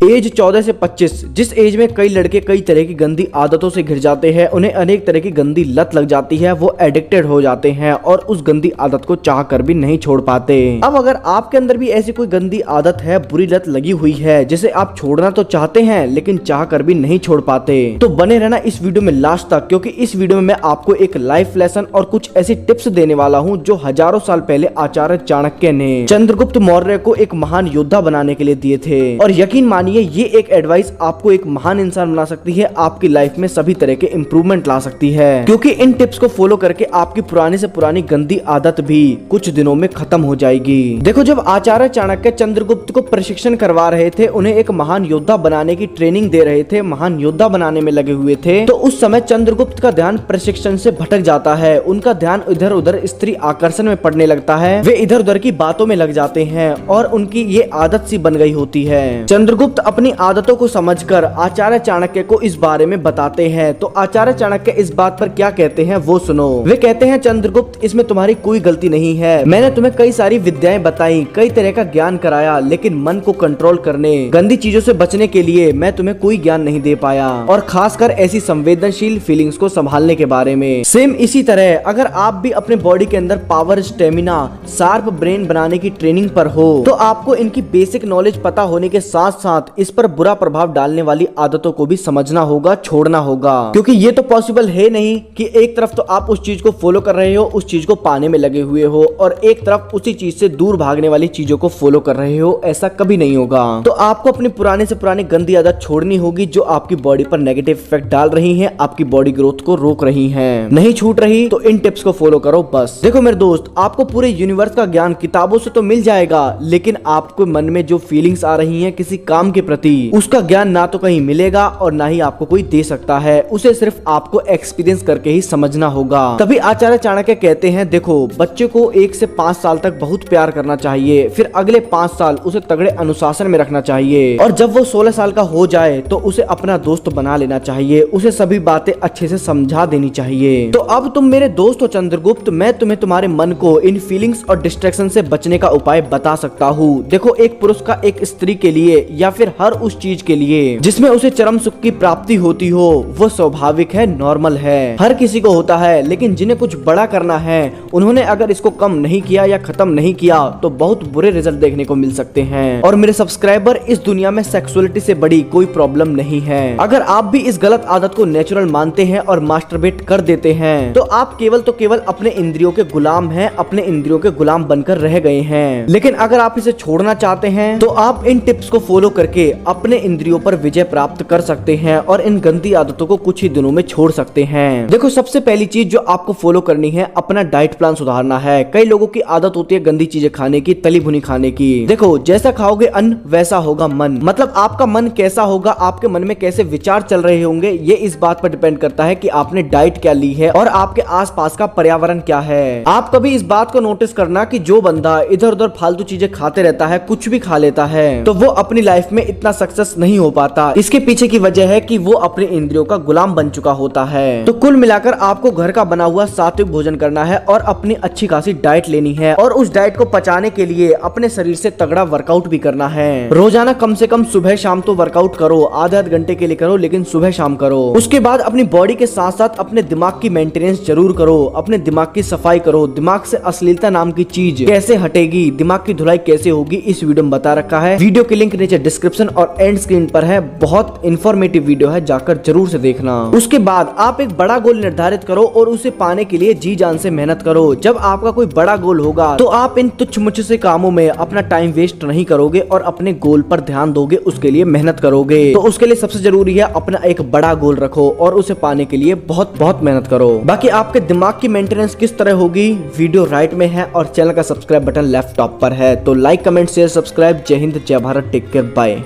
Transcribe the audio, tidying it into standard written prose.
As 14 से 25, जिस as में कई लड़के कई तरह की गंदी आदतों से घिर जाते हैं, उन्हें अनेक तरह की गंदी लत लग जाती है, वो एडिक्टेड हो जाते हैं और उस गंदी आदत को चाह कर भी नहीं छोड़ पाते। अब अगर आपके अंदर भी ऐसी कोई गंदी आदत है, बुरी लत लगी हुई है, जिसे आप छोड़ना तो चाहते हैं लेकिन चाह कर भी नहीं छोड़ पाते, तो बने रहना इस वीडियो में लास्ट तक, क्योंकि इस वीडियो में मैं आपको एक लाइफ लेसन और कुछ ऐसी टिप्स देने वाला हूँ जो हजारों साल पहले आचार्य चाणक्य ने चंद्रगुप्त मौर्य को एक महान योद्धा बनाने के लिए दिए थे। और यकीन मानिए ये एक एडवाइस आपको एक महान इंसान बना सकती है, आपकी लाइफ में सभी तरह के इंप्रूवमेंट ला सकती है, क्योंकि इन टिप्स को फॉलो करके आपकी पुरानी से पुरानी गंदी आदत भी कुछ दिनों में खत्म हो जाएगी। देखो, जब आचार्य चाणक्य चंद्रगुप्त को प्रशिक्षण करवा रहे थे, उन्हें एक महान योद्धा बनाने की ट्रेनिंग दे रहे थे, महान योद्धा बनाने में लगे हुए थे, तो उस समय चंद्रगुप्त का ध्यान प्रशिक्षण से भटक जाता है। उनका ध्यान इधर उधर स्त्री आकर्षण में पड़ने लगता है, वे इधर उधर की बातों में लग जाते हैं और उनकी ये आदत सी बन गई होती है। चंद्रगुप्त अपनी आदतों को समझकर आचार्य चाणक्य को इस बारे में बताते हैं, तो आचार्य चाणक्य इस बात पर क्या कहते हैं वो सुनो। वे कहते हैं, चंद्रगुप्त, इसमें तुम्हारी कोई गलती नहीं है, मैंने तुम्हें कई सारी विद्याएं बताई, कई तरह का ज्ञान कराया, लेकिन मन को कंट्रोल करने, गंदी चीजों से बचने के लिए मैं तुम्हें कोई ज्ञान नहीं दे पाया, और खासकर ऐसी संवेदनशील फीलिंग्स को संभालने के बारे में। सेम इसी तरह अगर आप भी अपने बॉडी के अंदर पावर, स्टेमिना, शार्प ब्रेन बनाने की ट्रेनिंग पर हो, तो आपको इनकी बेसिक नॉलेज पता होने के साथ साथ इस पर बुरा प्रभाव डालने वाली आदतों को भी समझना होगा, छोड़ना होगा, क्योंकि ये तो पॉसिबल है नहीं कि एक तरफ तो आप उस चीज को फॉलो कर रहे हो, उस चीज को पाने में लगे हुए हो, और एक तरफ उसी चीज से दूर भागने वाली चीजों को फॉलो कर रहे हो। ऐसा कभी नहीं होगा। तो आपको अपनी पुराने से पुरानी गंदी आदत छोड़नी होगी जो आपकी बॉडी पर नेगेटिव इफेक्ट डाल रही है, आपकी बॉडी ग्रोथ को रोक रही है। नहीं छूट रही तो इन टिप्स को फॉलो करो बस। देखो मेरे दोस्त, आपको पूरे यूनिवर्स का ज्ञान किताबों से तो मिल जाएगा, लेकिन आपको मन में जो फीलिंग्स आ रही हैं किसी काम के प्रति, उसका ज्ञान ना तो कहीं मिलेगा और ना ही आपको कोई दे सकता है। उसे सिर्फ आपको एक्सपीरियंस करके ही समझना होगा। तभी आचार्य चाणक्य कहते हैं, देखो, बच्चे को 1 से 5 साल तक बहुत प्यार करना चाहिए, फिर अगले 5 साल उसे तगड़े अनुशासन में रखना चाहिए, और जब वो 16 साल का हो जाए तो उसे अपना दोस्त बना लेना चाहिए, उसे सभी बातें अच्छे से समझा देनी चाहिए। तो अब तुम मेरे दोस्त हो चंद्रगुप्त, मैं तुम्हें तुम्हारे मन को इन फीलिंग्स और डिस्ट्रैक्शन से बचने का उपाय बता सकता हूँ। देखो, एक पुरुष का एक स्त्री के लिए या फिर हर उस चीज के लिए जिसमें उसे चरम सुख की प्राप्ति होती हो, वो स्वाभाविक है, नॉर्मल है, हर किसी को होता है। लेकिन जिन्हें कुछ बड़ा करना है, उन्होंने अगर इसको कम नहीं किया या खत्म नहीं किया तो बहुत बुरे रिजल्ट देखने को मिल सकते हैं। और मेरे सब्सक्राइबर, इस दुनिया में सेक्सुअलिटी से बड़ी कोई प्रॉब्लम नहीं है। अगर आप भी इस गलत आदत को नेचुरल मानते हैं और मास्टरबेट कर देते हैं, तो आप केवल अपने इंद्रियों के गुलाम हैं, अपने इंद्रियों के गुलाम बनकर रह गए हैं। लेकिन अगर आप इसे छोड़ना चाहते हैं, तो आप इन टिप्स को फॉलो करके अपने इंद्रियों पर विजय प्राप्त कर सकते हैं और इन गंदी आदतों को कुछ ही दिनों में छोड़ सकते हैं। देखो, सबसे पहली चीज जो आपको फॉलो करनी है, अपना डाइट प्लान सुधारना है। कई लोगों की आदत होती है गंदी चीजें खाने की, तली भुनी खाने की। देखो, जैसा खाओगे अन्न वैसा होगा मन, मतलब आपका मन कैसा होगा, आपके मन में कैसे विचार चल रहे होंगे, ये इस बात पर डिपेंड करता है कि आपने डाइट क्या ली है और आपके आसपास का पर्यावरण क्या है। आप कभी इस बात को नोटिस करना कि जो बंदा इधर उधर फालतू चीजें खाते रहता है, कुछ भी खा लेता है, तो वो अपनी लाइफ में इतना सक्सेस नहीं हो पाता। इसके पीछे की वजह है कि वो अपने इंद्रियों का गुलाम बन चुका होता है। तो कुल मिलाकर आपको घर का बना हुआ सात्विक भोजन करना है और अपनी अच्छी खासी डाइट लेनी है, और उस डाइट को पचाने के लिए अपने शरीर से तगड़ा वर्कआउट भी करना है। रोजाना कम से कम सुबह शाम तो वर्कआउट करो, आधे घंटे के लिए करो, लेकिन सुबह शाम करो। उसके बाद अपनी बॉडी के साथ साथ अपने दिमाग की मेंटेनेंस जरूर करो, अपने दिमाग की सफाई करो। दिमाग से अश्लीलता नाम की चीज कैसे हटेगी, दिमाग की धुलाई कैसे होगी, इस वीडियो में बता रखा है। वीडियो की लिंक नीचे डिस्क्रिप्शन और एंड स्क्रीन पर है। बहुत इंफॉर्मेटिव वीडियो है, जाकर जरूर से देखना। उसके बाद आप एक बड़ा गोल निर्धारित करो और उसे पाने के लिए जी जान से मेहनत करो। जब आपका कोई बड़ा गोल होगा तो आप इन तुच्छ मुच्छ से कामों में अपना टाइम वेस्ट नहीं करोगे और अपने गोल पर ध्यान दोगे, उसके लिए मेहनत करोगे। तो उसके लिए सबसे जरूरी है अपना एक बड़ा गोल रखो और उसे पाने के लिए बहुत बहुत मेहनत करो। बाकी आपके दिमाग की मेंटेनेंस किस तरह होगी, वीडियो राइट में है और चैनल का सब्सक्राइब बटन लेफ्ट टॉप पर है। तो लाइक, कमेंट, शेयर, सब्सक्राइब। जय हिंद, जय भारत, टेक केयर, बाय।